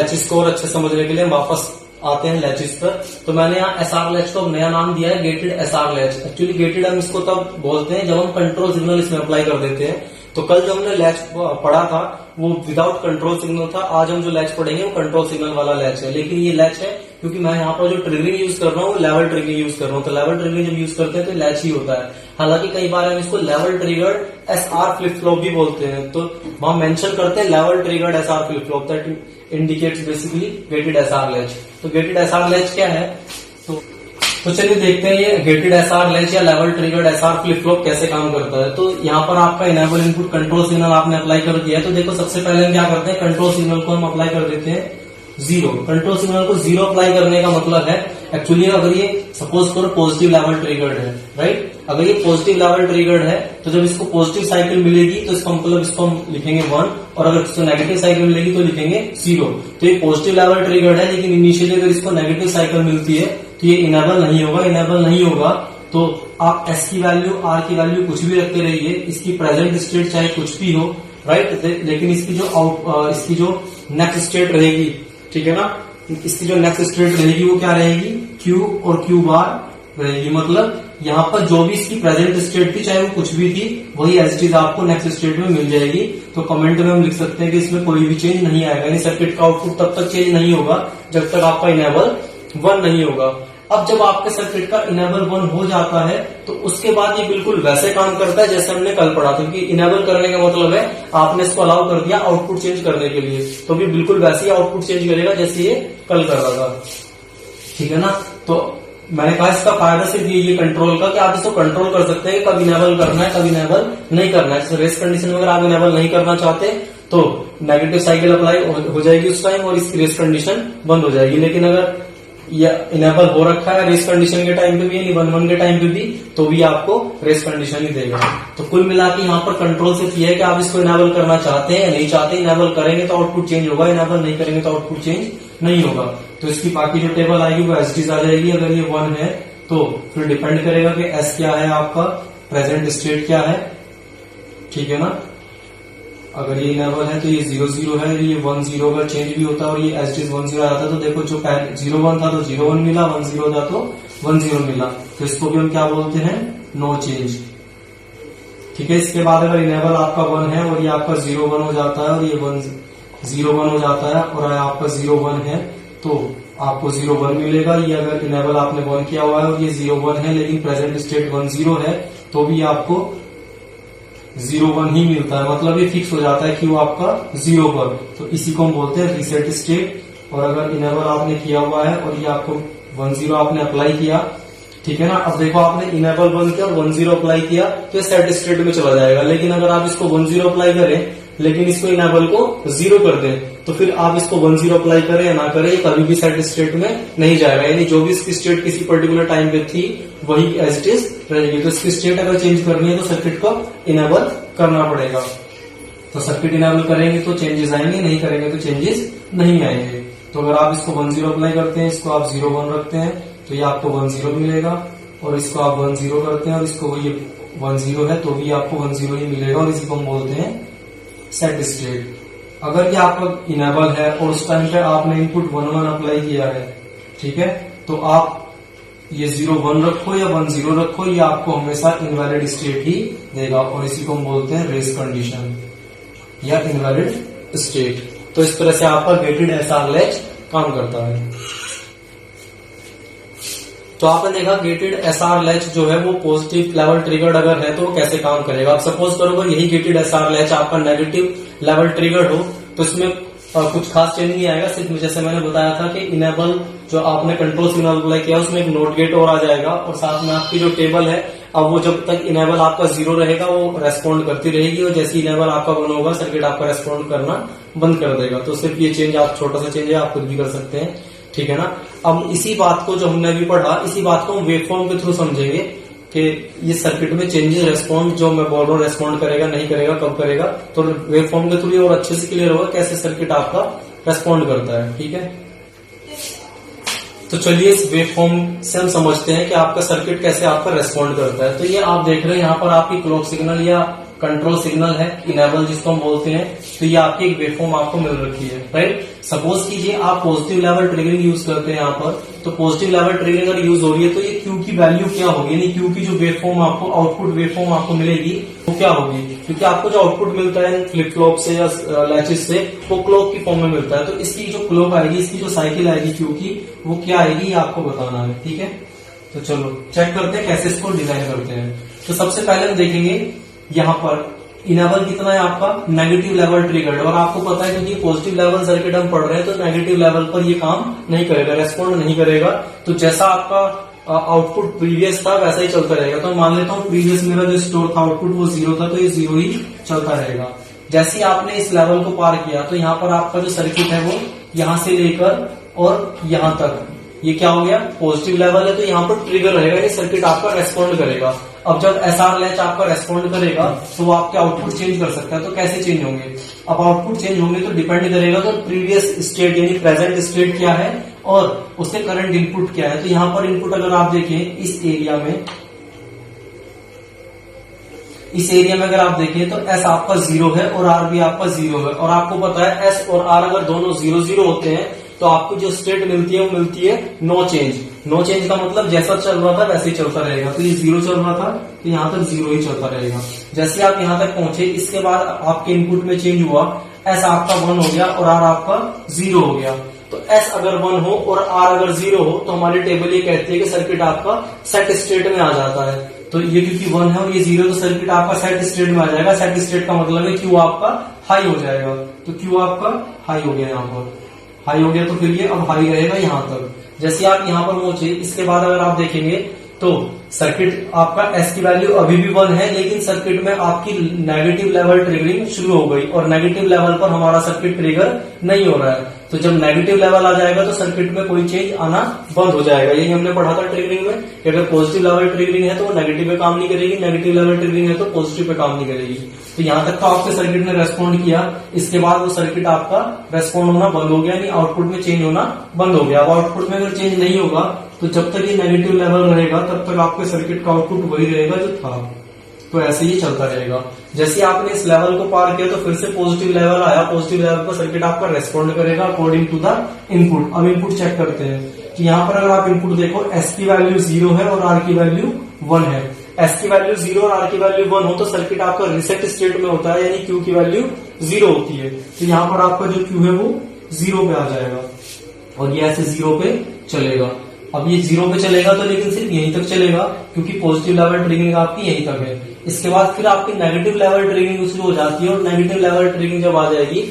Latches को और अच्छे समझने के लिए हम वापस आते हैं लैचेस पर। तो मैंने यहाँ एसआर लैच को नया नाम दिया है gated SR latch. Actually gated हम इसको तब बोलते हैं जब हम कंट्रोल सिग्नल इसमें अप्लाई कर देते हैं। तो कल जो हमने लैच पढ़ा था वो विदाउट कंट्रोल सिग्नल था, आज हम जो लैच पढ़ेंगे वो कंट्रोल सिग्नल वाला लैच है। लेकिन ये लैच है क्योंकि मैं यहाँ पर जो ट्रिगरिंग यूज कर रहा हूँ लेवल ट्रिगरिंग यूज कर रहा हूँ। तो लेवल ट्रिगरिंग जब यूज करते हैं तो लैच ही होता है। हालांकि कई बार हम इसको level triggered SR flip flop भी बोलते हैं। तो वहां मेंशन करते हैं level triggered SR flip flop, that indicates basically gated SR latch. तो गेटेड एसआर लैच क्या है, तो चलिए देखते हैं ये गेटेड एसआर लैच या level triggered SR flip flop कैसे काम करता है। तो यहाँ पर आपका इनेबल इनपुट कंट्रोल सिग्नल आपने अप्लाई कर दिया है। तो देखो सबसे पहले हम क्या करते हैं, कंट्रोल सिग्नल को हम अप्लाई कर देते हैं 0। कंट्रोल सिग्नल को 0 अप्लाई करने का मतलब है एक्चुअली अगर ये सपोज करो पॉजिटिव लेवल ट्रिगर्ड है, राइट। अगर ये पॉजिटिव लेवल ट्रिगर्ड है तो जब इसको पॉजिटिव साइकिल मिलेगी तो इसका मतलब इसको हम लिखेंगे 1, और अगर इसको नेगेटिव साइकिल मिलेगी तो लिखेंगे 0। तो ये पॉजिटिव लेवल ट्रिगर्ड है, लेकिन इनिशियली अगर इसको नेगेटिव साइकिल मिलती है तो ये इनेबल नहीं होगा। इनेबल नहीं होगा तो आप एस की वैल्यू, आर की वैल्यू कुछ भी रखते रहिए, इसकी प्रेजेंट स्टेट चाहे कुछ भी हो, राइट। लेकिन इसकी जो नेक्स्ट स्टेट रहेगी, ठीक है ना, इसकी जो नेक्स्ट स्टेट रहेगी वो क्या रहेगी, क्यू और क्यू बार रहेगी। मतलब यहाँ पर जो भी इसकी प्रेजेंट स्टेट थी चाहे वो कुछ भी थी वही एज इट इज आपको नेक्स्ट स्टेट में मिल जाएगी। तो कमेंट में हम लिख सकते हैं कि इसमें कोई भी चेंज नहीं आएगा, यानी सर्किट का आउटपुट तब तक चेंज नहीं होगा जब तक आपका इनेबल 1 नहीं होगा। अब जब आपके सर्किट का इनेबल 1 हो जाता है तो उसके बाद ये बिल्कुल वैसे काम करता है जैसे हमने कल पढ़ा था। क्योंकि इनेबल करने का मतलब है आपने इसको अलाउ कर दिया आउटपुट चेंज करने के लिए, तो भी बिल्कुल वैसे ही आउटपुट चेंज करेगा जैसे ये कल कर रहा था, ठीक है ना। तो मैंने कहा इसका फायदा सिर्फ ये कंट्रोल का कि आप इसको कंट्रोल कर सकते हैं कब इनेबल करना है कब इनेबल नहीं करना है। जैसे रेस कंडीशन में अगर आप इनेबल नहीं करना चाहते तो नेगेटिव साइकिल अप्लाई हो जाएगी उस टाइम और इसकी रेस कंडीशन बंद हो जाएगी। लेकिन अगर या इनेबल हो रखा है रेस कंडीशन के टाइम पे भी यानी 1 के टाइम पे भी तो भी आपको रेस कंडीशन ही देगा। तो कुल मिला के यहाँ पर कंट्रोल सिर्फ ये है कि आप इसको इनेबल करना चाहते हैं या नहीं चाहते। इनेबल करेंगे तो आउटपुट चेंज होगा, इनेबल नहीं करेंगे तो आउटपुट चेंज नहीं होगा। तो इसकी बाकी जो टेबल आएगी वो एस टीज आ जाएगी। अगर ये 1 है तो फिर डिपेंड करेगा कि एस क्या है, आपका प्रेजेंट स्टेट क्या है, ठीक है ना। अगर ये इनेबल है तो ये 0 0 है, ये 1 0 का चेंज भी होता है और ये एज इट इज 1 0 आता है। तो देखो जो पहले 0 1 था तो 0 1 मिला, 1 0 था तो 1 0 मिला। तो इसको भी हम क्या बोलते हैं, नो चेंज, ठीक है। इसके बाद अगर इनेबल आपका 1 है और ये आपका 0 1 हो जाता है और ये 0 1 हो जाता है और आपका 0 1 है तो आपको 0 1 मिलेगा। ये अगर इनेबल आपने 1 किया हुआ है और ये 0 1 है लेकिन प्रेजेंट स्टेट 1 0 है तो भी आपको 0 1 ही मिलता है। मतलब ये फिक्स हो जाता है कि वो आपका 0 पर। तो इसी को हम बोलते हैं रीसेट स्टेट। और अगर इनेबल आपने किया हुआ है और ये आपको 1 0 आपने अप्लाई किया, ठीक है ना। अब देखो आपने इनेबल 1 किया और 1 0 अप्लाई किया तो सेट स्टेट में चला जाएगा। लेकिन अगर आप इसको 1 0 अप्लाई करें लेकिन इसको इनेबल को 0 कर दें तो फिर आप इसको 1 0 अप्लाई करें या ना करें कभी भी सेट स्टेट में नहीं जाएगा। यानी जो भी इसकी स्टेट किसी पर्टिकुलर टाइम पे थी वही एज इट इज रहेगी। तो इसकी स्टेट अगर चेंज करनी है तो सर्किट को इनेबल करना पड़ेगा। तो सर्किट इनेबल करेंगे तो चेंजेस आएंगे, नहीं करेंगे तो चेंजेस नहीं आएंगे। तो अगर आप इसको 1 0 अप्लाई करते हैं, इसको आप 0 1 रखते हैं तो ये आपको 1 0 मिलेगा। और इसको आप 1 0 करते हैं और इसको ये 1 0 है तो भी आपको 1 0 ही मिलेगा। और इसी को हम बोलते हैं सेट स्टेट। अगर ये आपका इनेबल है और उस टाइम पे आपने इनपुट 1 1 अप्लाई किया है, ठीक है, तो आप ये 0 1 रखो या 1 0 रखो, ये आपको हमेशा इनवैलिड स्टेट ही देगा। और इसी को हम बोलते हैं रेस कंडीशन या इनवैलिड स्टेट। तो इस तरह से आपका गेटेड एसआर लैच काम करता है। तो आपने देखा गेटेड एसआर लैच जो है वो पॉजिटिव लेवल ट्रिगर्ड अगर है तो वो कैसे काम करेगा। आप सपोज करो अगर यही गेटेड एसआर लैच आपका नेगेटिव लेवल ट्रिगर्ड हो तो इसमें कुछ खास चेंज नहीं आएगा। सिर्फ जैसे मैंने बताया था कि इनेबल जो आपने कंट्रोल सिग्नल अप्लाई किया उसमें एक नोट गेट और आ जाएगा और साथ में आपकी जो टेबल है अब वो जब तक इनेबल आपका 0 रहेगा वो रेस्पॉन्ड करती रहेगी और जैसे इनेबल आपका 1 होगा सर्किट आपका रेस्पॉन्ड करना बंद कर देगा। तो सिर्फ ये चेंज आप छोटा सा चेंज है आप खुद भी कर सकते हैं, ठीक है ना। अब इसी बात को जो हमने अभी पढ़ा इसी बात को हम वेवफॉर्म के थ्रू समझेंगे कि ये सर्किट में चेंजेस रेस्पॉन्ड जो मैं बोल रहा हूँ रेस्पॉन्ड करेगा नहीं करेगा कब करेगा। तो वेवफॉर्म के थ्रू और अच्छे से क्लियर होगा कैसे सर्किट आपका रेस्पॉन्ड करता है, ठीक है। तो चलिए इस वेवफॉर्म से हम समझते हैं कि आपका सर्किट कैसे आपका रेस्पॉन्ड करता है। तो ये आप देख रहे हैं यहाँ पर आपकी क्लॉक सिग्नल या कंट्रोल सिग्नल है इनेबल जिसको हम बोलते हैं। तो ये आपकी एक वेवफॉर्म आपको मिल रखी है, राइट। सपोज कीजिए आप पॉजिटिव लेवल ट्रिगरिंग यूज करते हैं यहाँ पर, तो पॉजिटिव लेवल ट्रिगरिंग अगर यूज हो रही है तो ये क्यू की वैल्यू क्या होगी, यानी क्यू की जो वेवफॉर्म आपको आउटपुट वेवफॉर्म आपको मिलेगी वो क्या होगी, क्योंकि आपको जो आउटपुट मिलता है फ्लिप फ्लॉप से या लैचेस से वो क्लॉक की फॉर्म में मिलता है। तो इसकी जो क्लॉक आएगी, इसकी जो साइकिल आएगी क्यू की, वो क्या आएगी ये आपको बताना है, ठीक है। तो चलो चेक करते हैं कैसे इसको डिजाइन करते हैं। तो सबसे पहले हम देखेंगे यहाँ पर इनेबल कितना है आपका, नेगेटिव लेवल ट्रिगर्ड, और आपको पता है क्योंकि पॉजिटिव लेवल सर्किट हम पढ़ रहे हैं तो नेगेटिव लेवल पर ये काम नहीं करेगा, रेस्पॉन्ड नहीं करेगा। तो जैसा आपका आउटपुट प्रीवियस था वैसा ही चलता रहेगा। तो मान लेता हूँ प्रीवियस मेरा जो स्टोर था आउटपुट वो 0 था, तो ये 0 ही चलता रहेगा। जैसे ही आपने इस लेवल को पार किया तो यहाँ पर आपका जो सर्किट है वो यहाँ से लेकर और यहाँ तक ये क्या हो गया, पॉजिटिव लेवल है, तो यहाँ पर ट्रिगर रहेगा, ये सर्किट आपका रेस्पॉन्ड करेगा। अब जब एसआर लैच आपका रेस्पॉन्ड करेगा तो वो आपके आउटपुट चेंज कर सकता है। तो कैसे चेंज होंगे, अब आउटपुट चेंज होंगे तो डिपेंड करेगा तो प्रीवियस स्टेट यानी प्रेजेंट स्टेट क्या है और उसके करंट इनपुट क्या है। तो यहाँ पर इनपुट अगर आप देखें इस एरिया में अगर आप देखें तो एस आपका 0 है और आर भी आपका 0 है, और आपको पता है एस और आर अगर दोनों 0-0 होते हैं तो आपको जो स्टेट मिलती है वो मिलती है नो चेंज। नो चेंज का मतलब जैसा चल रहा था वैसे ही चलता रहेगा। तो ये 0 चल रहा था तो यहाँ तक 0 ही चलता रहेगा। जैसे आप यहाँ तक पहुंचे इसके बाद आपके इनपुट में चेंज हुआ, एस आपका 1 हो गया और आर आपका 0 हो गया। तो एस अगर 1 हो और आर अगर 0 हो तो हमारी टेबल ये कहती है कि सर्किट आपका सेट स्टेट में आ जाता है। तो ये क्योंकि 1 है और ये 0 तो सर्किट आपका सेट स्टेट में आ जाएगा। सेट स्टेट का मतलब है क्यू आपका हाई हो जाएगा। तो क्यू आपका हाई हो गया, यहाँ पर हाई हो गया तो फिर ये अब हाई रहेगा यहाँ तक। जैसे आप यहाँ पर पहुंचे इसके बाद अगर आप देखेंगे तो सर्किट आपका एस की वैल्यू अभी भी 1 है, लेकिन सर्किट में आपकी नेगेटिव लेवल ट्रिगरिंग शुरू हो गई और नेगेटिव लेवल पर हमारा सर्किट ट्रिगर नहीं हो रहा है। तो जब नेगेटिव लेवल आ जाएगा तो सर्किट में कोई चेंज आना बंद हो जाएगा। यही हमने पढ़ा था ट्रिगरिंग में कि अगर पॉजिटिव लेवल ट्रिगरिंग है तो वो नेगेटिव पे काम नहीं करेगी, नेगेटिव लेवल ट्रिगरिंग है तो पॉजिटिव पे काम नहीं करेगी। तो यहाँ तक तो आपके सर्किट ने रेस्पॉन्ड किया, इसके बाद वो सर्किट आपका रेस्पॉन्ड होना बंद हो गया, यानी आउटपुट में चेंज होना बंद हो गया। अब आउटपुट में अगर चेंज नहीं होगा तो जब तक ये नेगेटिव लेवल रहेगा तब तक आपके सर्किट का आउटपुट वही रहेगा जो था। तो ऐसे ही चलता रहेगा। जैसे आपने इस लेवल को पार किया तो फिर से पॉजिटिव लेवल आया, पॉजिटिव लेवल पर सर्किट आपका रेस्पॉन्ड करेगा अकॉर्डिंग टू द इनपुट। अब इनपुट चेक करते हैं कि यहाँ पर अगर आप इनपुट देखो एस की वैल्यू 0 है और आर की वैल्यू 1 है। एस की वैल्यू 0 और आर की वैल्यू 1 हो तो सर्किट आपका रिसेट स्टेट में होता है, यानी क्यू की वैल्यू 0 होती है। तो यहाँ पर आपका जो क्यू है वो 0 पे आ जाएगा और ये ऐसे 0 पे चलेगा। अब ये 0 पे चलेगा तो लेकिन सिर्फ यहीं तक चलेगा क्योंकि पॉजिटिव लेवल ट्रिगरिंग आपकी यहीं तक है। इसके बाद फिर आपकी नेगेटिव लेवल ट्रिगरिंग शुरू हो जाती है और नेगेटिव लेवल ट्रिगरिंग जब आ जाएगी,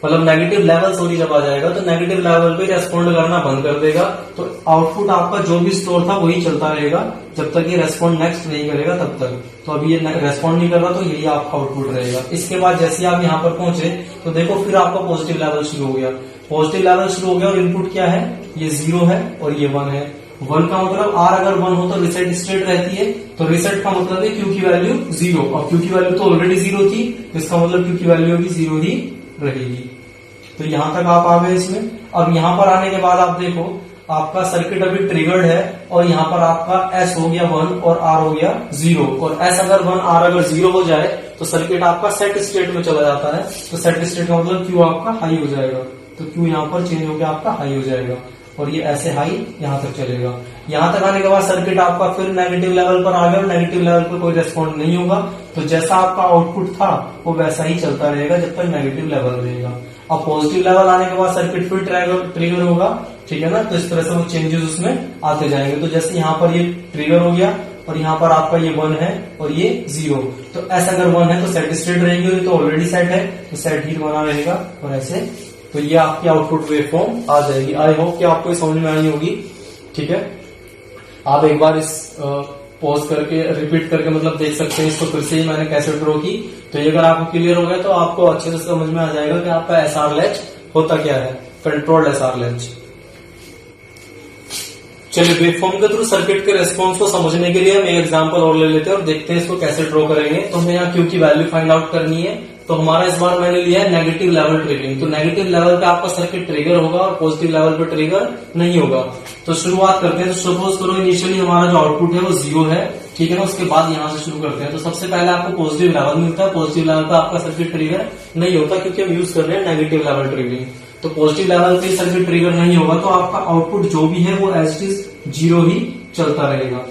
मतलब नेगेटिव लेवल सॉरी जब आ जाएगा तो नेगेटिव लेवल पे रेस्पॉन्ड करना बंद कर देगा। तो आउटपुट आपका जो भी स्टोर था वही चलता रहेगा जब तक ये रेस्पॉन्ड नेक्स्ट नहीं करेगा तब तक। तो अभी ये रेस्पॉन्ड नहीं कर रहा तो यही आपका आउटपुट रहेगा। इसके बाद जैसे आप यहाँ पर पहुंचे तो देखो फिर आपका पॉजिटिव लेवल शुरू हो गया, पॉजिटिव लेवल शुरू हो गया और इनपुट क्या है, ये 0 है और ये 1 है। 1 का मतलब आर अगर 1 हो तो रिसेट स्टेट रहती है, तो रिसेट का मतलब है क्यू की वैल्यू 0 और क्यू की वैल्यू तो ऑलरेडी 0 थी, तो इसका मतलब क्यू की वैल्यू भी 0 ही रहेगी। तो यहां तक आप आ गए इसमें। अब यहां पर आने के बाद आप देखो आपका सर्किट अभी ट्रिगर्ड है और यहाँ पर आपका एस हो गया 1 और आर हो गया 0, और एस अगर 1 आर अगर 0 हो जाए तो सर्किट आपका सेट स्टेट में चला जाता है। तो सेट स्टेट का मतलब क्यू आपका हाई हो जाएगा, तो क्यू यहाँ पर चेंज होकर आपका हाई हो जाएगा और ये ऐसे हाई यहाँ तक चलेगा। यहाँ तक आने के बाद सर्किट आपका फिर नेगेटिव लेवल पर आ गया और नेगेटिव लेवल पर कोई रेस्पॉन्ड नहीं होगा। तो जैसा आपका आउटपुट था वो वैसा ही चलता रहेगा जब तक नेगेटिव लेवल रहेगा। अब पॉजिटिव लेवल आने के बाद सर्किट फिर ट्रिगर होगा, ठीक है ना। तो इस तरह से वो चेंजेस उसमें आते जाएंगे। तो जैसे यहाँ पर ये ट्रिगर हो गया और यहाँ पर आपका ये 1 है और ये 0, तो ऐसा अगर 1 है तो सेट स्टेट रहेगी, तो ऑलरेडी सेट है तो सेट ही बना रहेगा और ऐसे। तो ये आपकी आउटपुट वेवफॉर्म आ जाएगी। आई होप कि आपको समझ में आई होगी, ठीक है। आप एक बार इस पॉज करके रिपीट करके मतलब देख सकते हैं इसको फिर से ही मैंने कैसे ड्रॉ की। तो ये अगर आपको क्लियर हो गया तो आपको अच्छे से समझ में आ जाएगा कि आपका एसआर लैच होता क्या है, कंट्रोल्ड एसआर लैच। चलिए वेवफॉर्म के थ्रू सर्किट के रेस्पॉन्स को समझने के लिए हम एक एग्जांपल और ले लेते हैं और देखते हैं इसको कैसे ड्रॉ करेंगे। तो हमें यहाँ क्यू की वैल्यू फाइंड आउट करनी है। तो हमारा इस बार मैंने लिया है नेगेटिव लेवल ट्रिगरिंग। तो नेगेटिव लेवल पे आपका सर्किट ट्रिगर होगा और पॉजिटिव लेवल पे ट्रिगर नहीं होगा। तो शुरुआत करते हैं। तो सपोज करो इनिशियली हमारा जो आउटपुट है वो 0 है, ठीक है ना। उसके बाद यहाँ से शुरू करते हैं। तो सबसे पहले आपको पॉजिटिव लेवल मिलता है। पॉजिटिव लेवल पे आपका सर्किट ट्रिगर नहीं होता क्योंकि हम यूज कर रहे हैं नेगेटिव लेवल ट्रिगरिंग। तो पॉजिटिव लेवल पे सर्किट ट्रिगर नहीं होगा तो आपका आउटपुट जो भी है वो एज इट इज 0 ही चलता रहेगा।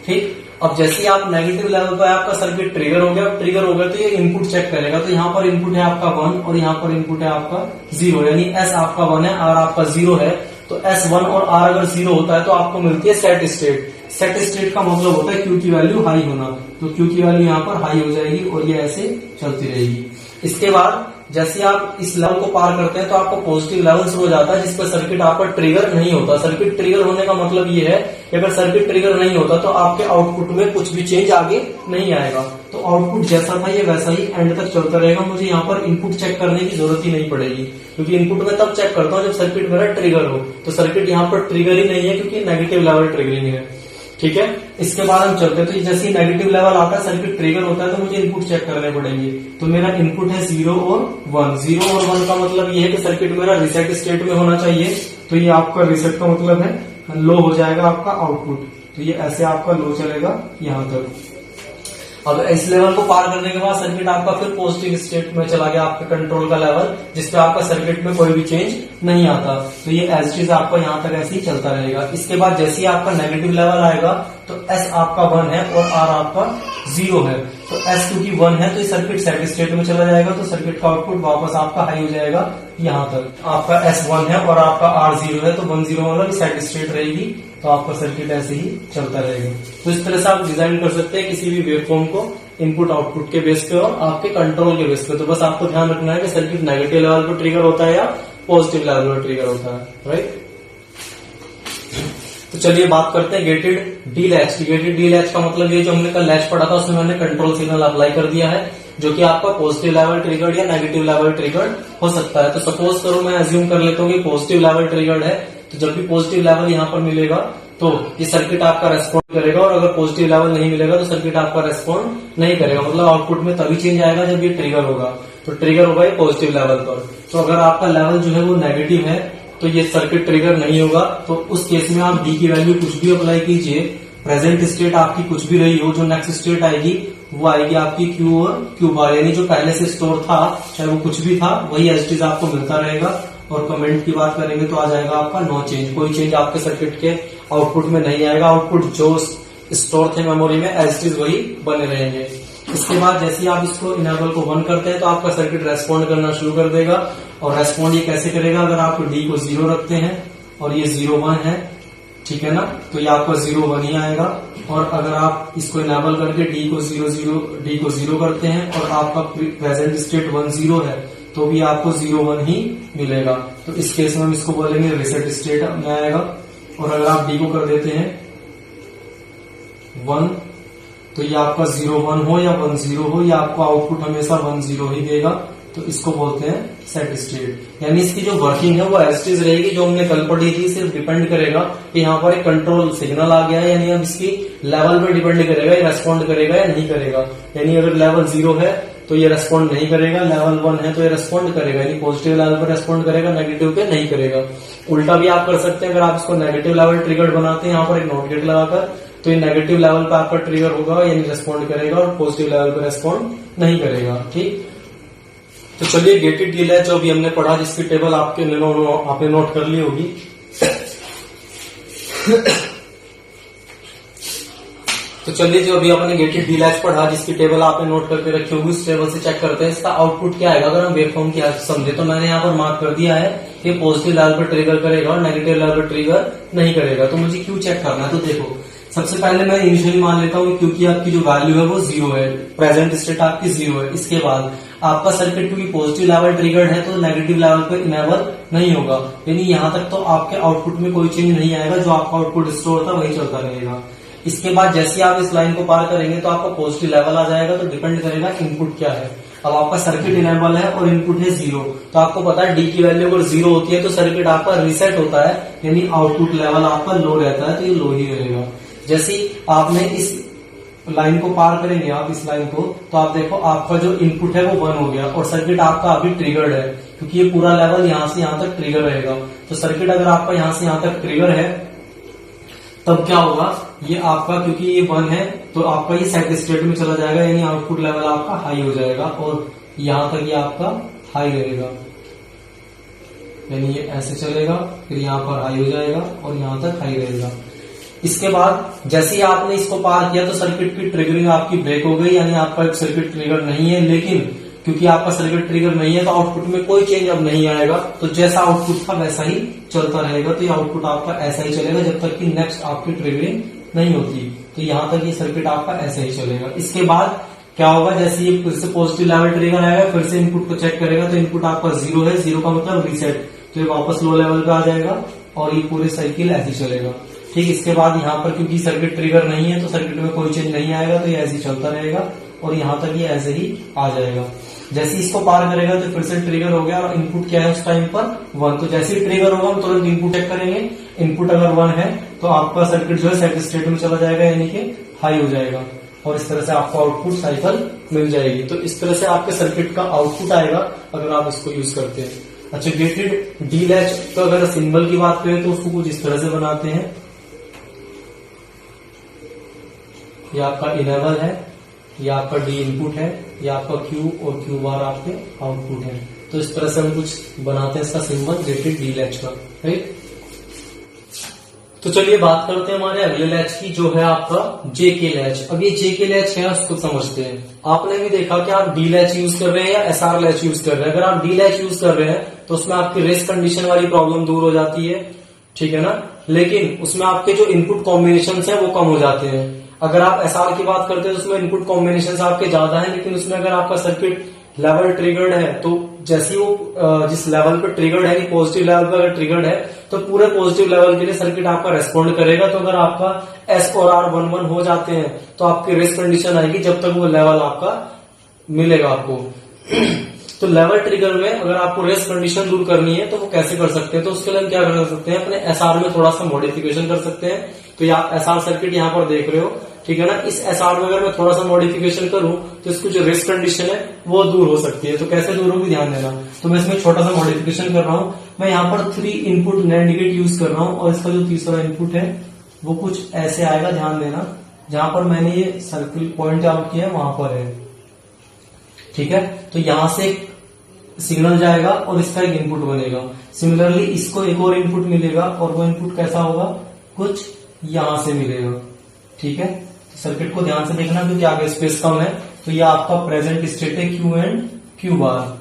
ठीक, अब जैसे ही आप नेगेटिव लेवल पर आपका सर्किट ट्रिगर हो गया, ट्रिगर हो गया तो ये इनपुट चेक करेगा। तो यहाँ पर इनपुट है आपका 1 और यहाँ पर इनपुट है आपका 0, यानी एस आपका 1 है और आपका 0 है। तो S1 और R अगर 0 होता है तो आपको मिलती है सेट स्टेट। सेट स्टेट का मतलब होता है Q की वैल्यू हाई होना। तो Q की वैल्यू यहाँ पर हाई हो जाएगी और ये ऐसे चलती रहेगी। इसके बाद जैसे आप इस लेवल को पार करते हैं तो आपको पॉजिटिव लेवल शुरू हो जाता है जिस पर सर्किट आपका ट्रिगर नहीं होता। सर्किट ट्रिगर होने का मतलब ये है कि अगर सर्किट ट्रिगर नहीं होता तो आपके आउटपुट में कुछ भी चेंज आगे नहीं आएगा। तो आउटपुट जैसा था ये वैसा ही एंड तक चलता रहेगा। मुझे यहाँ पर इनपुट चेक करने की जरूरत ही नहीं पड़ेगी क्योंकि इनपुट में तब चेक करता हूँ जब सर्किट मेरा ट्रिगर हो। तो सर्किट यहाँ पर ट्रिगर ही नहीं है क्योंकि नेगेटिव लेवल ट्रिगरिंग है। ठीक है, इसके बाद हम चलते हैं। तो जैसे नेगेटिव लेवल आता है सर्किट ट्रिगर होता है तो मुझे इनपुट चेक करने पड़ेंगे। तो मेरा इनपुट है 0 और 1। 0 और 1 का मतलब ये है कि सर्किट मेरा रिसेट स्टेट में होना चाहिए। तो ये आपका रिसेट का मतलब है लो हो जाएगा आपका आउटपुट। तो ये ऐसे आपका लो चलेगा यहां तक। अब इस लेवल को पार करने के बाद सर्किट आपका फिर पॉजिटिव स्टेट में चला गया, आपका कंट्रोल का लेवल, जिसपे आपका सर्किट में कोई भी चेंज नहीं आता। तो ये एज इट इज आपका यहाँ तक ऐसे ही चलता रहेगा। इसके बाद जैसे ही आपका नेगेटिव लेवल आएगा तो S आपका 1 है और R आपका 0 है। तो S क्योंकि 1 है तो ये सर्किट सेट स्टेट में चला जाएगा। तो सर्किट का आउटपुट वापस आपका हाई हो जाएगा यहाँ तक। आपका S 1 है और आपका R 0 है तो 1 0 मतलब सेट स्टेट रहेगी। तो आपका सर्किट ऐसे ही चलता रहेगा। तो इस तरह से आप डिजाइन कर सकते हैं किसी भी वेवफॉर्म को इनपुट आउटपुट के बेस पे और आपके कंट्रोल के बेस पे। तो बस आपको ध्यान रखना है कि सर्किट नेगेटिव लेवल पर ट्रिगर होता है या पॉजिटिव लेवल पर ट्रिगर होता है, राइट। तो चलिए बात करते हैं गेटेड डी लैच की। गेटेड डी लैच का मतलब ये जो हमने कल लैच पढ़ा था उसमें मैंने कंट्रोल सिग्नल अप्लाई कर दिया है जो कि आपका पॉजिटिव लेवल ट्रिगर्ड या नेगेटिव लेवल ट्रिगर्ड हो सकता है। तो सपोज करो मैं अज्यूम कर लेता हूँ कि पॉजिटिव लेवल ट्रिगर्ड है। तो जब भी पॉजिटिव लेवल यहाँ पर मिलेगा तो ये सर्किट आपका रेस्पॉन्ड करेगा और अगर पॉजिटिव लेवल नहीं मिलेगा तो सर्किट आपका रेस्पॉन्ड नहीं करेगा। मतलब आउटपुट में तभी चेंज आएगा जब ये ट्रिगर होगा। तो ट्रिगर होगा ये पॉजिटिव लेवल पर। तो अगर आपका लेवल जो है वो नेगेटिव है तो ये सर्किट ट्रिगर नहीं होगा। तो उस केस में आप डी की वैल्यू कुछ भी अप्लाई कीजिए, प्रेजेंट स्टेट आपकी कुछ भी रही हो, जो नेक्स्ट स्टेट आएगी वो आएगी आपकी क्यू और क्यू बार, यानी जो पहले से स्टोर था चाहे वो कुछ भी था वही एज इट इज आपको मिलता रहेगा। और कमेंट की बात करेंगे तो आ जाएगा आपका नो चेंज। कोई चेंज आपके सर्किट के आउटपुट में नहीं आएगा। आउटपुट जो स्टोर थे मेमोरी में एज इट इज वही बने रहेंगे। इसके बाद जैसे ही आप इसको इनेबल को 1 करते हैं तो आपका सर्किट रेस्पॉन्ड करना शुरू कर देगा। और रेस्पॉन्ड ये कैसे करेगा, अगर आप डी को 0 रखते हैं और ये 0 1 है, ठीक है ना, तो ये आपका 0 1 ही आएगा। और अगर आप इसको इनेबल करके डी को 0 करते हैं और आपका प्रेजेंट स्टेट 1 0 है तो भी आपको 0 1 ही मिलेगा। तो इस केस में हम इसको बोलेंगे रिसेट स्टेट में आएगा। और अगर आप डी को कर देते हैं 1 तो ये आपका 0 1 हो या 1 0 हो, या आपको आउटपुट हमेशा 1 0 ही देगा। तो इसको बोलते हैं सेट स्टेट। यानी इसकी जो वर्किंग है वो एज इज रहेगी जो हमने कल पढ़ी थी। सिर्फ डिपेंड करेगा कि यहाँ पर एक कंट्रोल सिग्नल आ गया है, यानी अब इसकी लेवल पे डिपेंड करेगा ये रेस्पॉन्ड करेगा या नहीं करेगा। यानी अगर लेवल 0 है तो ये रेस्पॉन्ड नहीं करेगा, लेवल 1 है तो ये रेस्पॉन्ड करेगा, यानी पॉजिटिव लेवल पर रेस्पॉन्ड करेगा, नेगेटिव पे नहीं करेगा। उल्टा भी आप कर सकते हैं, अगर आप इसको नेगेटिव लेवल ट्रिगर बनाते हैं यहाँ पर एक नॉट गेट लगाकर तो ये नेगेटिव लेवल पे आपका ट्रिगर होगा यानी रेस्पॉन्ड करेगा और पॉजिटिव लेवल पे रेस्पॉन्ड नहीं करेगा। ठीक, तो चलिए गेटेड डी लैच जो भी हमने पढ़ा जिसकी टेबल आपने नोट कर ली होगी। तो चलिए जो अभी आपने गेटेड डी लैच पढ़ा जिसकी टेबल आपने नोट करके रखी होगी उस टेबल से चेक करते हैं इसका आउटपुट क्या आएगा। अगर हम वेवफॉर्म की समझे तो मैंने यहाँ पर मार्क कर दिया है कि पॉजिटिव लेवल पर ट्रिगर करेगा और नेगेटिव लेवल पर ट्रिगर नहीं करेगा। तो मुझे क्यों चेक करना है, तो देखो सबसे पहले मैं इनिशियली मान लेता हूँ क्योंकि आपकी जो वैल्यू है वो 0 है, प्रेजेंट स्टेट आपकी 0 है। इसके बाद आपका सर्किट क्योंकि पॉजिटिव लेवल ट्रिगर्ड है तो नेगेटिव लेवल पर इनेबल नहीं होगा, यानी यहाँ तक तो आपके आउटपुट में कोई चेंज नहीं आएगा, जो आपका आउटपुट स्टोर था वही चलता रहेगा। इसके बाद जैसे आप इस लाइन को पार करेंगे तो आपका पॉजिटिव लेवल आ जाएगा। तो डिपेंड करेगा इनपुट क्या है। अब आपका सर्किट इनेबल है और इनपुट है 0, तो आपको पता है डी की वैल्यू अगर 0 होती है तो सर्किट आपका रीसेट होता है, यानी आउटपुट लेवल आपका लो रहता है, तो ये लो ही रहेगा। जैसे आपने इस लाइन को पार करेंगे आप इस लाइन को, तो आप देखो आपका जो इनपुट है वो 1 हो गया और सर्किट आपका अभी ट्रिगर्ड है क्योंकि ये पूरा लेवल यहाँ से यहाँ तक ट्रिगर रहेगा। तो सर्किट अगर आपका यहाँ से यहाँ तक ट्रिगर है तब क्या होगा, ये आपका क्योंकि ये 1 है तो आपका ये सेट स्टेट में चला जाएगा, यानी आउटपुट लेवल आपका हाई हो जाएगा और यहां तक ये आपका हाई रहेगा, यानी ये ऐसे चलेगा, फिर यहाँ पर हाई हो जाएगा और यहाँ तक हाई रहेगा। इसके बाद जैसे ही आपने इसको पार किया तो सर्किट की ट्रिगरिंग आपकी ब्रेक हो गई, यानी आपका एक सर्किट ट्रिगर नहीं है, लेकिन क्योंकि आपका सर्किट ट्रिगर नहीं है तो आउटपुट में कोई चेंज अब नहीं आएगा, तो जैसा आउटपुट था वैसा ही चलता रहेगा। तो ये आउटपुट आपका ऐसा ही चलेगा जब तक कि नेक्स्ट आपकी ट्रिगरिंग नहीं होती, तो यहां तक ये सर्किट आपका ऐसा ही चलेगा। इसके बाद क्या होगा, जैसे ये फिर से पॉजिटिव लेवल ट्रिगर आएगा, फिर से इनपुट को चेक करेगा तो इनपुट आपका 0 है, 0 का मतलब रीसेट, तो ये वापस लो लेवल पे आ जाएगा और ये पूरे साइकिल ऐसे चलेगा। ठीक, इसके बाद यहाँ पर क्योंकि सर्किट ट्रिगर नहीं है तो सर्किट में कोई चेंज नहीं आएगा, तो ये ऐसे ही चलता रहेगा और यहाँ तक ये ऐसे ही आ जाएगा। जैसे इसको पार करेगा तो फिर से ट्रिगर हो गया और इनपुट क्या है उस टाइम पर 1, तो जैसे ही ट्रिगर होगा हम तुरंत इनपुट चेक करेंगे, इनपुट अगर 1 है तो आपका सर्किट जो है सेट स्टेट में चला जाएगा, यानी कि हाई हो जाएगा और इस तरह से आपको आउटपुट साइकिल मिल जाएगी। तो इस तरह से आपके सर्किट का आउटपुट आएगा अगर आप इसको यूज करते हैं। अच्छा, गेटेड डी लैच तो अगर सिंबल की बात करें तो उसको कुछ इस तरह से बनाते हैं, ये आपका इनेबल है, ये आपका डी इनपुट है, ये आपका क्यू और क्यू बार आपके आउटपुट है। तो इस तरह से हम कुछ बनाते हैं इसका सिंबल गेटेड डी लैच का, राइट। तो चलिए बात करते हैं हमारे अगले लैच की, जो है आपका जेके लैच। अब ये जेके लैच है उसको समझते हैं। आपने भी देखा कि आप डी लैच यूज कर रहे हैं या एसआर लैच यूज कर रहे हैं। अगर आप डी लैच यूज कर रहे हैं तो उसमें आपकी रेस कंडीशन वाली प्रॉब्लम दूर हो जाती है, ठीक है ना, लेकिन उसमें आपके जो इनपुट कॉम्बिनेशन है वो कम हो जाते हैं। अगर आप एसआर की बात करते हैं तो उसमें इनपुट कॉम्बिनेशन आपके ज्यादा है, लेकिन उसमें अगर आपका सर्किट लेवल ट्रिगर्ड है तो जैसे ही वो जिस लेवल पे ट्रिगर्ड है, पॉजिटिव लेवल पे अगर ट्रिगर्ड है तो पूरे पॉजिटिव लेवल के लिए सर्किट आपका रेस्पॉन्ड करेगा। तो अगर आपका एस और आर 1-1 हो जाते हैं तो आपकी रेस कंडीशन आएगी जब तक वो लेवल आपका मिलेगा आपको। तो लेवल ट्रिगर में अगर आपको रेस कंडीशन दूर करनी है तो वो कैसे कर सकते हैं, तो उसके लिए हम क्या कर सकते हैं, अपने एसआर में थोड़ा सा मॉडिफिकेशन कर सकते हैं। तो ये आप एसआर सर्किट यहाँ पर देख रहे हो, ठीक है ना। इस एसआर में अगर मैं थोड़ा सा मॉडिफिकेशन करूं तो इसकी जो रेस कंडीशन है वो दूर हो सकती है। तो कैसे दूर होगी ध्यान देना। तो मैं इसमें छोटा सा मॉडिफिकेशन कर रहा हूं, मैं यहाँ पर 3 इनपुट नैंड गेट यूज कर रहा हूं और इसका जो तीसरा इनपुट है वो कुछ ऐसे आएगा, ध्यान देना। जहां पर मैंने ये सर्किल पॉइंट आउट किया है वहां पर है, ठीक है। तो यहां से सिग्नल जाएगा और इसका एक इनपुट बनेगा। सिमिलरली इसको एक और इनपुट मिलेगा और वो इनपुट कैसा होगा, कुछ यहां से मिलेगा, ठीक है। तो सर्किट को ध्यान से देखना क्योंकि आगे स्पेस कम है। तो ये आपका प्रेजेंट स्टेट है क्यू एंड क्यू बार,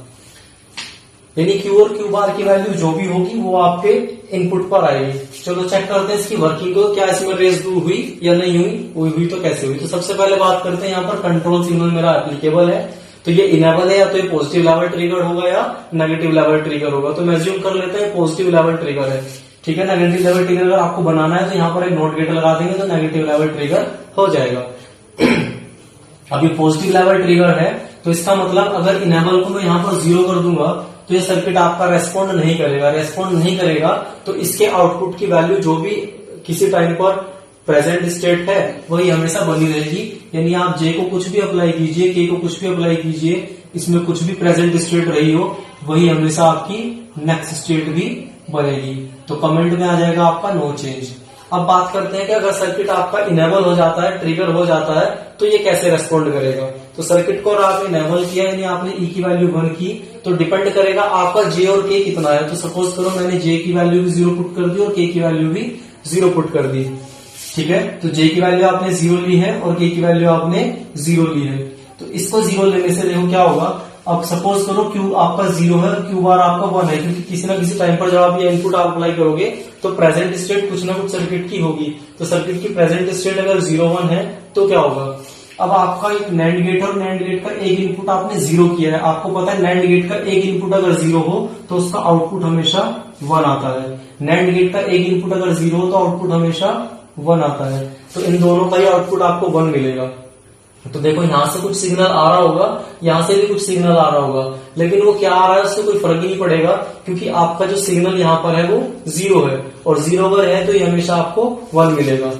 यानी क्यू और क्यू बार की वैल्यू जो भी होगी वो आपके इनपुट पर आएगी। चलो चेक करते हैं इसकी वर्किंग को, क्या इसमें रेस दूर हुई या नहीं हुई, हुई तो कैसे हुई। तो सबसे पहले बात करते हैं यहाँ पर कंट्रोल सिग्नल मेरा एप्लीकेबल है, तो ये इनेबल है, या तो ये पॉजिटिव लेवल ट्रिगर होगा या नेगेटिव लेवल ट्रिगर होगा। तो मैं अज्यूम कर लेते हैं पॉजिटिव लेवल ट्रिगर है, ठीक है। नेगेटिव लेवल ट्रिगर अगर आपको बनाना है तो यहाँ पर एक नोट गेट लगा देंगे तो नेगेटिव लेवल ट्रिगर हो जाएगा। अभी पॉजिटिव लेवल ट्रिगर है तो इसका मतलब अगर इनेबल को मैं यहाँ पर 0 कर दूंगा तो ये सर्किट आपका रेस्पॉन्ड नहीं करेगा। रेस्पॉन्ड नहीं करेगा तो इसके आउटपुट की वैल्यू जो भी किसी टाइम पर प्रेजेंट स्टेट है वही हमेशा बनी रहेगी। यानी आप जे को कुछ भी अप्लाई कीजिए, के को कुछ भी अप्लाई कीजिए, इसमें कुछ भी प्रेजेंट स्टेट रही हो वही हमेशा आपकी नेक्स्ट स्टेट भी बनेगी। तो कमेंट में आ जाएगा आपका नो चेंज। अब बात करते हैं कि अगर सर्किट आपका इनेबल हो जाता है, ट्रिगर हो जाता है, तो ये कैसे रेस्पॉन्ड करेगा। तो सर्किट को अगर आपने इनेबल किया यानी आपने ई की वैल्यू 1 की तो डिपेंड करेगा आपका जे और के कितना है। तो सपोज करो मैंने जे की वैल्यू भी 0 पुट कर दी और के की वैल्यू भी 0 पुट कर दी, ठीक है। तो जे की वैल्यू आपने 0 ली है और के की वैल्यू आपने 0 ली है। तो इसको 0 लेने से देखो क्या होगा। अब सपोज करो क्यू आपका 0 है, क्यू बार आपका 1 है, क्योंकि किसी ना किसी टाइम पर जब आप ये इनपुट आप अप्लाई करोगे तो प्रेजेंट स्टेट कुछ ना कुछ सर्किट की होगी। तो सर्किट की प्रेजेंट स्टेट अगर 0-1 है तो क्या होगा। अब आपका एक नैंड गेट और नैंड गेट का एक इनपुट आपने 0 किया है। आपको पता है नैंड गेट का एक इनपुट अगर 0 हो तो उसका आउटपुट हमेशा 1 आता है। नैंड गेट का एक इनपुट अगर 0 हो तो आउटपुट हमेशा 1 आता है। तो इन दोनों का ही आउटपुट आपको 1 मिलेगा। तो देखो यहां से कुछ सिग्नल आ रहा होगा, यहां से भी कुछ सिग्नल आ रहा होगा, लेकिन वो क्या आ रहा है उससे कोई फर्क ही नहीं पड़ेगा क्योंकि आपका जो सिग्नल यहाँ पर है वो 0 है और 0 अगर है तो ये हमेशा आपको 1 मिलेगा।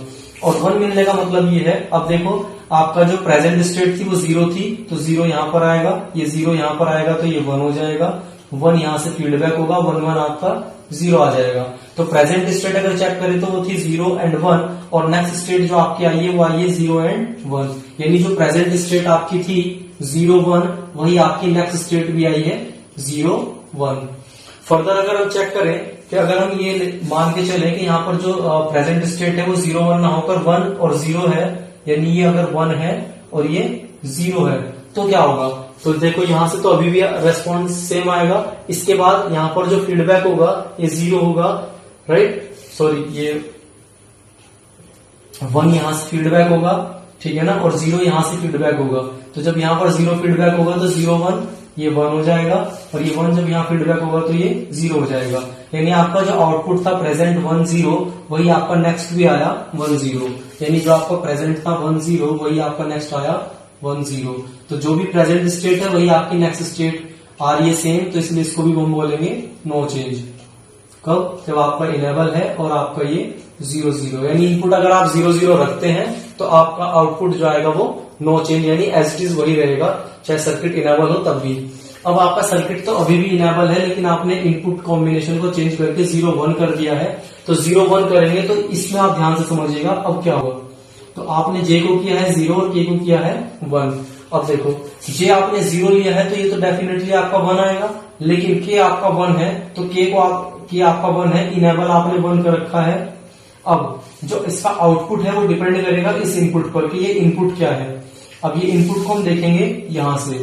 और 1 मिलने का मतलब ये है, अब देखो आपका जो प्रेजेंट स्टेट थी वो 0 थी तो 0 यहाँ पर आएगा, ये 0 यहाँ पर आएगा तो ये 1 हो जाएगा। 1 यहाँ से फीडबैक होगा, 1 1 आपका 0 आ जाएगा। तो प्रेजेंट स्टेट अगर चेक करें तो वो थी 0 एंड 1, और नेक्स्ट स्टेट जो आपकी आई है वो आई है 0 एंड 1, यानी जो प्रेजेंट स्टेट आपकी थी 0 1 वही आपकी नेक्स्ट स्टेट भी आई है 0 1। फर्दर अगर हम चेक करें कि अगर हम ये मान के चले कि यहाँ पर जो प्रेजेंट स्टेट है वो 0 1 ना होकर 1 और 0 है, यानी ये अगर 1 है और ये 0 है तो क्या होगा। तो देखो यहां से तो अभी भी रेस्पॉन्स सेम आएगा। इसके बाद यहां पर जो फीडबैक होगा ये 0 होगा, राइट, सॉरी ये 1 यहां से फीडबैक होगा, ठीक है ना, और 0 यहां से फीडबैक होगा। तो जब यहां पर 0 फीडबैक होगा तो 0 1 ये 1 हो जाएगा, और ये 1 जब यहाँ फीडबैक होगा तो ये 0 हो जाएगा। यानी आपका जो आउटपुट था प्रेजेंट 1 0 वही आपका नेक्स्ट भी आया 1 0, यानी जो आपका प्रेजेंट था 1 0 वही आपका नेक्स्ट आया 1 0। तो जो भी प्रेजेंट स्टेट है वही आपकी नेक्स्ट स्टेट आ रही है सेम, तो इसलिए इसको भी हम बोलेंगे नो चेंज। कब, जब आपका इनेबल है और आपका ये 0 0, यानी इनपुट अगर आप 0 0 रखते हैं तो आपका आउटपुट जो आएगा वो नो चेंज, यानी एज इट इज वही रहेगा चाहे सर्किट इनेबल हो तब भी। अब आपका सर्किट तो अभी भी इनेबल है लेकिन आपने इनपुट कॉम्बिनेशन को चेंज करके 0 1 कर दिया है, तो 0 1 करेंगे तो इसमें आप ध्यान से समझिएगा अब क्या होगा। तो आपने जे को किया है 0 और के को किया है 1। अब देखो जे आपने 0 लिया है तो ये तो डेफिनेटली आपका 1 आएगा, लेकिन के आपका 1 है तो के आपका 1 है, इनेबल आपने 1 कर रखा है। अब जो इसका आउटपुट है वो डिपेंड करेगा इस इनपुट पर कि ये इनपुट क्या है। अब ये इनपुट को हम देखेंगे यहां से,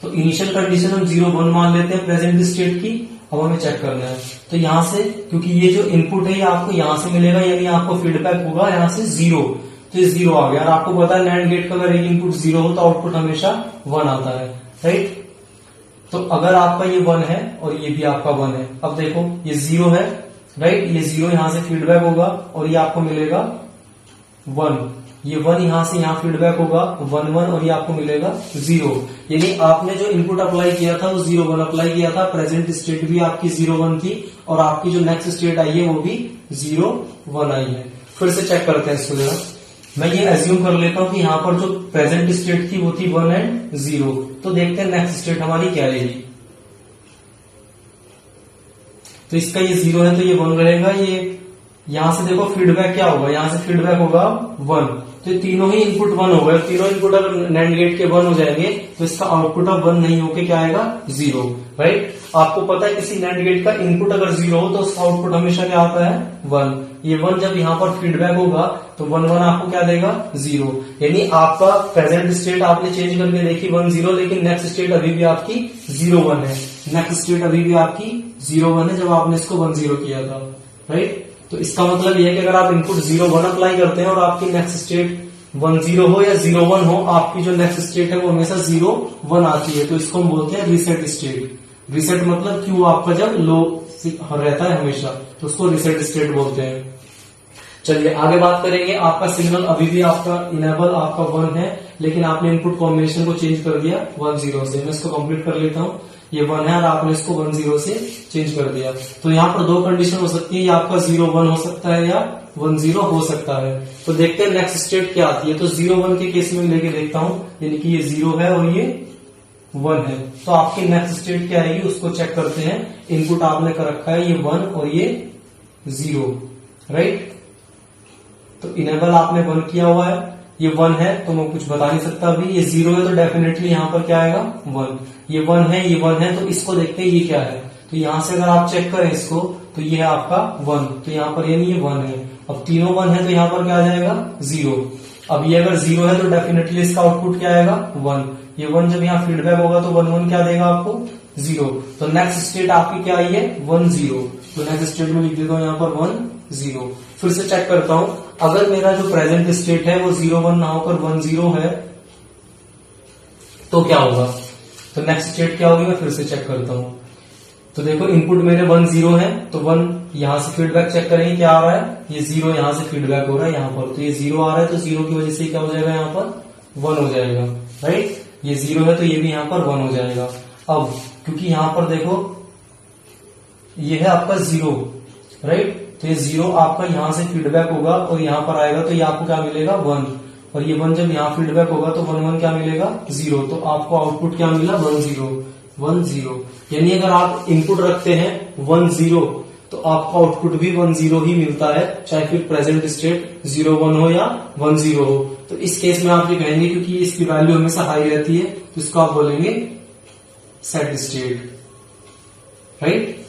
तो इनिशियल कंडीशन हम 0 1 मान लेते हैं प्रेजेंट स्टेट की। अब हमें चेक करना है तो यहां से, क्योंकि ये जो इनपुट है ये आपको यहां से मिलेगा, यानी आपको फीडबैक होगा यहां से 0, तो ये 0 आ गया। और आपको पता है नैंड गेट का अगर एक इनपुट 0 हो तो आउटपुट हमेशा 1 आता है, राइट। तो अगर आपका ये 1 है और ये भी आपका 1 है, अब देखो ये 0 है, राइट, ये 0 यहां से फीडबैक होगा और ये आपको मिलेगा 1, ये 1 यहां से यहां फीडबैक होगा 1 1 और ये आपको मिलेगा 0। यानी आपने जो इनपुट अप्लाई किया था वो 0 1 अप्लाई किया था, प्रेजेंट स्टेट भी आपकी 0 1 थी और आपकी जो नेक्स्ट स्टेट आई है वो भी 0 1 आई है। फिर से चेक करते हैं इसको जरा। मैं ये एज्यूम कर लेता हूं कि यहां पर जो प्रेजेंट स्टेट थी वो थी 1 एंड 0, तो देखते हैं नेक्स्ट स्टेट हमारी क्या रहेगी। तो इसका ये 0 है तो ये 1 रहेगा, ये यहां से देखो फीडबैक क्या होगा, यहां से फीडबैक होगा 1, तो ये तीनों ही इनपुट 1 हो गए। तीनों इनपुट अगर नैंड गेट के 1 हो जाएंगे तो इसका आउटपुट अब 1 नहीं होके क्या आएगा 0, राइट। आपको पता है किसी नैंड गेट का इनपुट अगर 0 हो तो उसका आउटपुट हमेशा क्या आता है 1। ये 1 जब यहाँ पर फीडबैक होगा तो 1 1 आपको क्या देगा 0, यानी आपका प्रेजेंट स्टेट आपने चेंज करके देखी 1 0, लेकिन नेक्स्ट स्टेट अभी भी आपकी 0 1 है। नेक्स्ट स्टेट अभी भी आपकी 0 1 है जब आपने इसको 1 0 किया था, राइट। तो इसका मतलब यह है कि अगर आप इनपुट 0 1 अप्लाई करते हैं और आपकी नेक्स्ट स्टेट 1 0 हो या 0 1 हो, आपकी जो नेक्स्ट स्टेट है वो हमेशा 0 1 आती है, तो इसको हम बोलते हैं रीसेट स्टेट। रीसेट मतलब क्यू आपका जब लो रहता है हमेशा, तो उसको रीसेट स्टेट बोलते हैं। चलिए आगे बात करेंगे। आपका सिग्नल अभी भी आपका इनेबल आपका 1 है, लेकिन आपने इनपुट कॉम्बिनेशन को चेंज कर दिया 1 0 से। मैं इसको कंप्लीट कर लेता हूँ। ये 1 है और आपने इसको 1 0 से चेंज कर दिया। तो यहाँ पर दो कंडीशन हो सकती है, या आपका 0 1 हो सकता है या 1 0 हो सकता है। तो देखते हैं नेक्स्ट स्टेट क्या आती है। तो 0 1 के केस में लेके देखता हूं, यानी कि ये 0 है और ये 1 है, तो आपकी नेक्स्ट स्टेट क्या आएगी उसको चेक करते हैं। इनपुट आपने कर रखा है ये 1 और ये 0, राइट। तो इनेबल आपने 1 किया हुआ है, ये 1 है तो मैं कुछ बता नहीं सकता अभी। ये 0 है तो डेफिनेटली यहाँ पर क्या आएगा 1। ये 1 है, ये 1 है, तो इसको देखते हैं ये क्या है। तो यहां से अगर आप चेक करें इसको तो ये है आपका 1, तो यहाँ पर यानी ये 1 है। अब तीनों 1 है तो यहाँ पर क्या आ जाएगा 0। अब ये अगर 0 है तो डेफिनेटली इसका आउटपुट क्या आएगा 1। ये 1 जब यहाँ फीडबैक होगा तो 1 1 क्या देगा आपको 0। तो नेक्स्ट स्टेट आपकी क्या आई है 1 0। तो नेक्स्ट स्टेट में लिख देता हूँ यहाँ पर 1 0। फिर से चेक करता हूं, अगर मेरा जो प्रेजेंट स्टेट है वो 0 1 ना होकर 1 0 है तो क्या होगा। तो नेक्स्ट स्टेट क्या होगी मैं फिर से चेक करता हूं। तो देखो इनपुट मेरे 1 0 है, तो 1 यहां से फीडबैक चेक करेंगे क्या आ रहा है, ये 0 यहां से फीडबैक हो रहा है यहाँ पर, तो ये 0 आ रहा है, तो 0 की वजह से क्या हो जाएगा यहाँ पर 1 हो जाएगा, राइट। ये 0 है तो ये भी यहाँ पर 1 हो जाएगा। अब क्योंकि यहाँ पर देखो ये है आपका 0, राइट, तो ये 0 आपका यहां से फीडबैक होगा और यहाँ पर आएगा तो ये आपको क्या मिलेगा 1, और ये 1 जब यहाँ फीडबैक होगा तो 1 1 क्या मिलेगा 0, तो आपको आउटपुट क्या मिला 1 0। 1 0, यानी अगर आप इनपुट रखते हैं 1 0 तो आपका आउटपुट भी 1 0 ही मिलता है, चाहे फिर प्रेजेंट स्टेट 0 1 हो या 1 0 हो। तो इस केस में आप ये कहेंगे क्योंकि इसकी वैल्यू हमेशा हाई रहती है तो इसको आप बोलेंगे सेट स्टेट, राइट।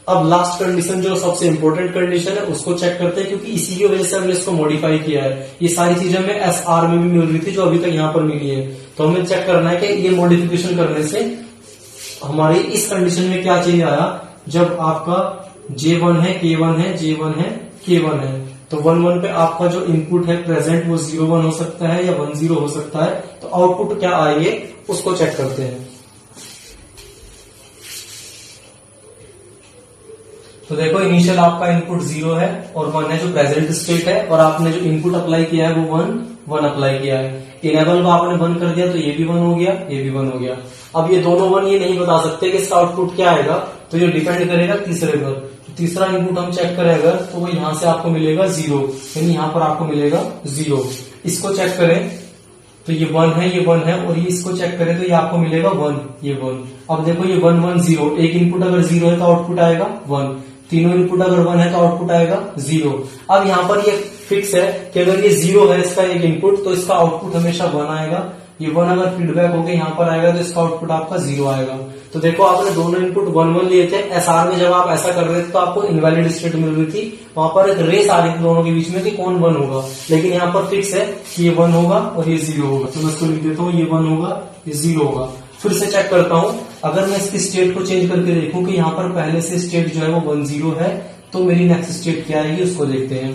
अब लास्ट कंडीशन जो सबसे इंपॉर्टेंट कंडीशन है उसको चेक करते हैं, क्योंकि इसी की वजह से हमने इसको मॉडिफाई किया है। ये सारी चीजें हमें एसआर में भी मिल रही थी जो अभी तक यहाँ पर मिली है, तो हमें चेक करना है कि ये मॉडिफिकेशन करने से हमारी इस कंडीशन में क्या चेंज आया। जब आपका J1 है, K1 है, J1 है, K1 है, तो 1 1 पे आपका जो इनपुट है प्रेजेंट वो 0 1 हो सकता है या 1 0 हो सकता है। तो आउटपुट क्या आएंगे उसको चेक करते हैं। तो देखो इनिशियल आपका इनपुट 0 है और 1 है जो प्रेजेंट स्टेट है, और आपने जो इनपुट अप्लाई किया है वो 1 अप्लाई किया है। इनेबल को आपने 1 कर दिया तो ये भी 1 हो गया, ये भी 1 हो गया। अब ये दोनों 1 ये नहीं बता सकते कि इसका आउटपुट क्या आएगा, तो ये डिपेंड करेगा तीसरे पर। तो तीसरा इनपुट हम चेक करें अगर, तो वो यहां से आपको मिलेगा 0, यानी यहां पर आपको मिलेगा 0। इसको चेक करें तो ये 1 है, ये 1 है, और ये इसको चेक करें तो ये आपको मिलेगा 1, ये 1। अब देखो ये 1 1 0, एक इनपुट अगर 0 है तो आउटपुट आएगा 1, तीनों इनपुट अगर 1 है तो आउटपुट आएगा 0। अब यहाँ पर ये फिक्स है कि अगर ये 0 है इसका एक इनपुट तो इसका आउटपुट हमेशा 1 आएगा। ये 1 अगर फीडबैक होकर यहाँ पर आएगा तो इसका आउटपुट आपका 0 आएगा। तो देखो आपने दोनों इनपुट 1 1 लिए थे। एसआर में जब आप ऐसा कर रहे थे तो आपको इनवैलिड स्टेट मिल रही थी, वहां पर एक रेस आ रही थी दोनों के बीच में कि कौन 1 होगा, लेकिन यहाँ पर फिक्स है कि ये 1 होगा और ये 0 होगा। तो मैं इसको लिख देता हूँ, ये 1 होगा, ये 0 होगा। फिर से चेक करता हूं, अगर मैं इसकी स्टेट को चेंज करके देखूं कि यहाँ पर पहले से स्टेट जो है वो 1 0 है, तो मेरी नेक्स्ट स्टेट क्या आएगी उसको देखते हैं।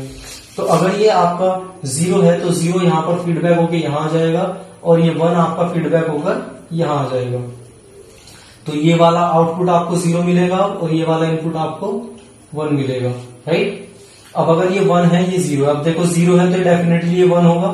तो अगर ये आपका 0 है तो 0 यहाँ पर फीडबैक होकर यहाँ आ जाएगा, और ये 1 आपका फीडबैक होकर यहाँ आ जाएगा। तो ये वाला आउटपुट आपको 0 मिलेगा और ये वाला इनपुट आपको 1 मिलेगा, राइट। अब अगर ये 1 है, ये 0 है, अब देखो 0 है तो डेफिनेटली ये 1 होगा,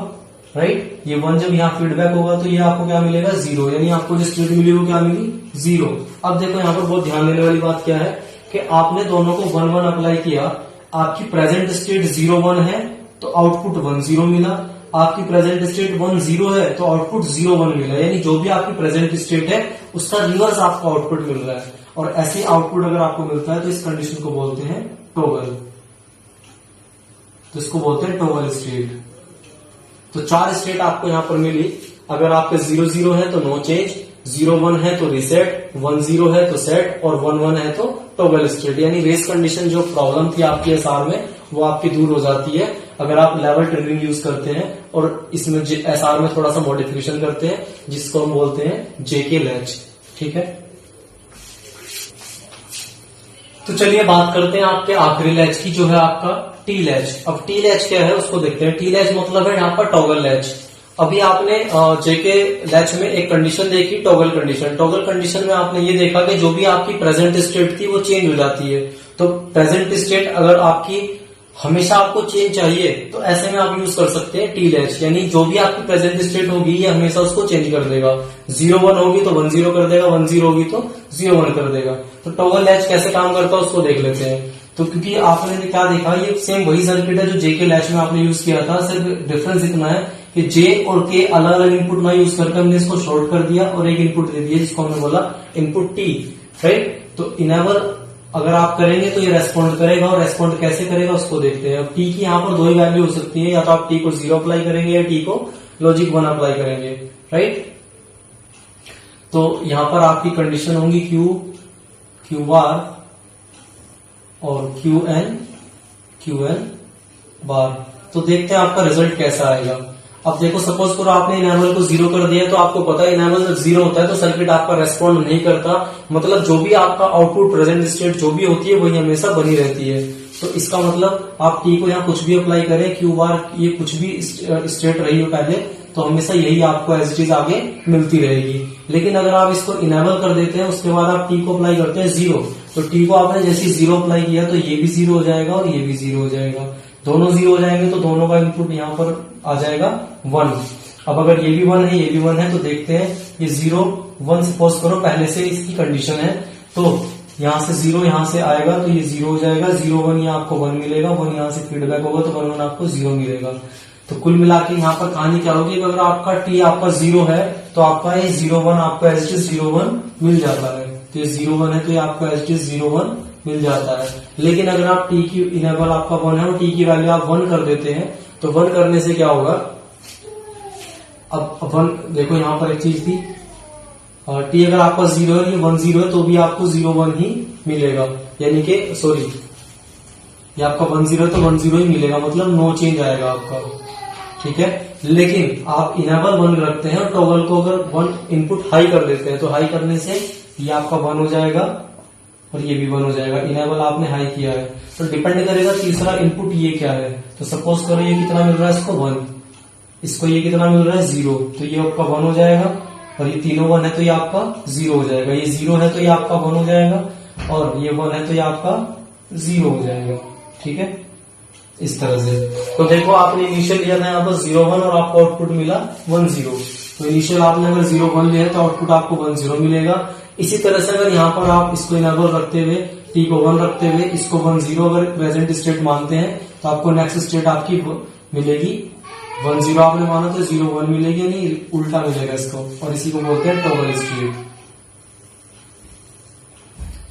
राइट। ये 1 जब यहाँ फीडबैक होगा तो ये आपको क्या मिलेगा 0, यानी आपको जो स्टेट मिली वो क्या मिली 0। अब देखो यहाँ पर बहुत ध्यान देने वाली बात क्या है कि आपने दोनों को 1 1 अप्लाई किया। आपकी प्रेजेंट स्टेट 0 1 है तो आउटपुट 1 0 मिला, आपकी प्रेजेंट स्टेट 1 0 है तो आउटपुट 0 1 मिला, यानी जो भी आपकी प्रेजेंट स्टेट है उसका रिवर्स आपको आउटपुट मिल रहा है। और ऐसे आउटपुट अगर आपको मिलता है तो इस कंडीशन को बोलते हैं टॉगल, तो इसको बोलते हैं टॉगल स्टेट। तो 4 स्टेट आपको यहां पर मिली। अगर आपके 0 0 है तो नो चेंज, 0 1 है तो रिसेट, 1 0 है तो सेट, और 1 1 है तो टॉगल स्टेट। यानी रेस कंडीशन जो प्रॉब्लम थी आपकी एसआर में वो आपकी दूर हो जाती है अगर आप लेवल ट्रिमिंग यूज करते हैं और इसमें एसआर में थोड़ा सा मॉडिफिकेशन करते हैं, जिसको हम बोलते हैं जेके लैच, ठीक है। तो चलिए बात करते हैं आपके आखिरी लैच की, जो है आपका टी लैच। अब टी लैच क्या है उसको देखते हैं। टी लैच मतलब है यहाँ पर टॉगल लैच। अभी आपने जेके लैच में एक कंडीशन देखी, टॉगल कंडीशन। टॉगल कंडीशन में आपने ये देखा कि जो भी आपकी प्रेजेंट स्टेट थी वो चेंज हो जाती है। तो प्रेजेंट स्टेट अगर आपकी हमेशा आपको चेंज चाहिए तो ऐसे में आप यूज कर सकते हैं टी लैच, यानी जो भी आपकी प्रेजेंट स्टेट होगी ये हमेशा उसको चेंज कर देगा। 0 1 होगी तो 1 0 कर देगा, 1 0 होगी तो 0 1 कर देगा। तो टॉगल लैच कैसे काम करता है उसको देख लेते हैं। तो क्योंकि आपने क्या देखा, ये सेम वही सर्किट है जो जेके लैच में आपने यूज किया था, सिर्फ डिफरेंस इतना है कि जे और के अलग अलग इनपुट ना यूज करके हमने इसको शॉर्ट कर दिया और एक इनपुट दे दिया जिसको हमने बोला इनपुट टी, राइट। तो इनेबल अगर आप करेंगे तो ये रेस्पॉन्ड करेगा, और रेस्पॉन्ड कैसे करेगा उसको देखते हैं। अब टी की यहाँ पर 2 ही वैल्यू हो सकती है, या तो आप टी को 0 अप्लाई करेंगे या टी को लॉजिक 1 अप्लाई करेंगे, राइट। तो यहां पर आपकी कंडीशन होंगी क्यू बार और क्यू एन बार। तो देखते हैं आपका रिजल्ट कैसा आएगा। अब देखो सपोज करो आपने इनेबल को 0 कर दिया, तो आपको पता है इनेबल जब 0 होता है तो सर्किट आपका रेस्पॉन्ड नहीं करता, मतलब जो भी आपका आउटपुट प्रेजेंट स्टेट जो भी होती है वही हमेशा बनी रहती है। तो इसका मतलब आप टी को यहाँ कुछ भी अप्लाई करें, क्यू बार ये कुछ भी स्टेट रही हो पहले, तो हमेशा यही आपको एज इट इज आगे मिलती रहेगी। लेकिन अगर आप इसको इनेबल कर देते हैं उसके बाद आप टी को अप्लाई करते हैं 0, तो टी को आपने जैसे 0 अप्लाई किया तो ये भी 0 हो जाएगा और ये भी 0 हो जाएगा। दोनों 0 हो जाएंगे तो दोनों का इनपुट यहाँ पर आ जाएगा 1। अब अगर ये भी 1 है ये भी 1 है तो देखते हैं ये 0 1 सपोज करो पहले से इसकी कंडीशन है, तो यहाँ से 0 यहाँ से आएगा तो ये 0 हो जाएगा, 0 1 यहाँ आपको 1 मिलेगा, 1 यहाँ से फीडबैक होगा तो 1 1 आपको 0 मिलेगा। तो कुल मिला के यहाँ पर कहानी क्या होगी, अगर आपका टी आपका 0 है तो आपका ये 0 1 आपको एज इट इज 0 1 मिल जाता है। तो ये 0-1 है तो ये आपको एज इट इज 0-1 मिल जाता है। लेकिन अगर आप टी की इनेबल आपका 1 है और टी की वैल्यू आप 1 कर देते हैं तो 1 करने से क्या होगा, अब 1 देखो यहां पर एक चीज थी, और टी अगर आपका 0 है, ये 1-0 है तो भी आपको 0-1 ही मिलेगा, यानी कि सॉरी ये आपका 1-0 है तो 1-0 ही मिलेगा, मतलब नो चेंज आएगा आपका, ठीक है। लेकिन आप इनेबल 1 रखते हैं और टॉगल को अगर 1 इनपुट हाई कर देते हैं तो हाई करने से ये आपका 1 हो जाएगा और ये भी 1 हो जाएगा। इनेबल आपने हाई किया है तो डिपेंड करेगा तीसरा इनपुट ये क्या है। तो सपोज करो ये कितना मिल रहा है इसको 1, इसको ये कितना मिल रहा है 0, तो ये आपका 1 हो जाएगा, और ये तीनों 1 है तो ये आपका 0 हो जाएगा, ये 0 है तो ये आपका 1 हो जाएगा, और ये 1 है तो ये आपका 0 हो जाएगा, ठीक है, इस तरह से। तो देखो आपने इनिशियल लिया था यहाँ पर 0-1 और आपको आउटपुट मिला 1-0। तो इनिशियल आपने अगर 0-1 लिया तो आउटपुट आपको 1-0 मिलेगा। इसी तरह से अगर यहाँ पर आप इसको इनेबल रखते हुए टी को 1 रखते हुए इसको 1-0 अगर प्रेजेंट स्टेट मानते हैं तो आपको नेक्स्ट स्टेट आपकी मिलेगी 1-0 आपने माना तो 0-1 मिलेगी, नहीं उल्टा मिलेगा इसको, और इसी को बोलते हैं टॉगल स्टेट,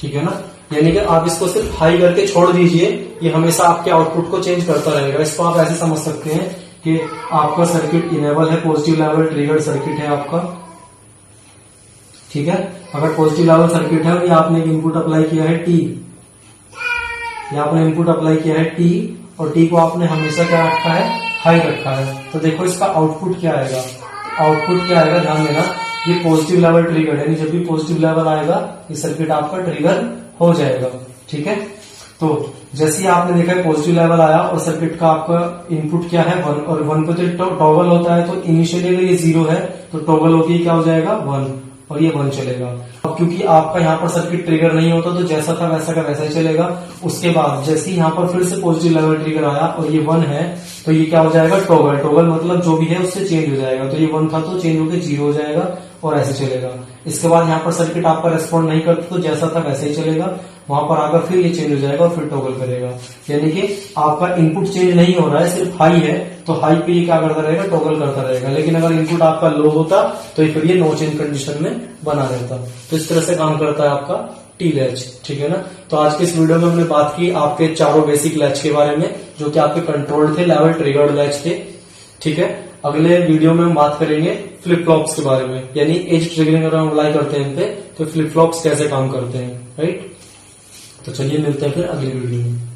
ठीक है ना। यानी कि आप इसको सिर्फ हाई करके छोड़ दीजिए, ये हमेशा आपके आउटपुट को चेंज करता रहेगा। इसको आप ऐसे समझ सकते हैं कि आपका सर्किट इनेबल है, पॉजिटिव लेवल ट्रिगर्ड सर्किट है आपका, ठीक है। अगर पॉजिटिव लेवल सर्किट है और ये आपने इनपुट अप्लाई किया है टी, ये आपने इनपुट अप्लाई किया है टी, और टी को आपने हमेशा क्या रखा है, हाई रखा है, तो देखो इसका आउटपुट क्या आएगा, आउटपुट क्या आएगा ध्यान देना, ये पॉजिटिव लेवल ट्रिगर है, जब भी पॉजिटिव लेवल आएगा ये सर्किट आपका ट्रिगर हो जाएगा, ठीक है। तो जैसे ही आपने देखा है पॉजिटिव लेवल आया और सर्किट का आपका इनपुट क्या है 1, और 1 पे तो टॉगल होता है, तो इनिशियली अगर ये 0 है तो टॉगल होके क्या हो जाएगा 1, और ये 1 चलेगा। अब क्योंकि आपका यहाँ पर सर्किट ट्रिगर नहीं होता तो जैसा था वैसा का वैसा ही चलेगा। उसके बाद जैसे ही यहाँ पर फिर से पॉजिटिव लेवल ट्रिगर आया और ये 1 है तो ये क्या हो जाएगा टॉगल, टॉगल मतलब जो भी है उससे चेंज हो जाएगा, तो ये 1 था तो चेंज होकर 0 हो जाएगा और ऐसे चलेगा। इसके बाद यहाँ पर सर्किट आपका रेस्पॉन्ड नहीं करता तो जैसा था वैसे ही चलेगा, वहां पर आकर फिर ये चेंज हो जाएगा और फिर टॉगल करेगा। यानी कि आपका इनपुट चेंज नहीं हो रहा है, सिर्फ हाई है तो हाई पे ये क्या करता रहेगा, टॉगल करता रहेगा। लेकिन अगर इनपुट आपका लो होता तो फिर ये नो चेंज कंडीशन में बना रहता। तो इस तरह से काम करता है आपका टी लैच, ठीक है ना। तो आज के इस वीडियो में हमने बात की आपके चारों बेसिक लैच के बारे में जो कि आपके कंट्रोल्ड थे, लेवल ट्रिगर्ड लैच थे, ठीक है। अगले वीडियो में हम बात करेंगे फ्लिप फ्लॉप्स के बारे में, यानी एज ट्रिगरिंग अगर हम अप्लाई करते हैं इन पे तो फ्लिप फ्लॉप्स कैसे काम करते हैं, राइट। तो चलिए मिलते हैं फिर अगली वीडियो में।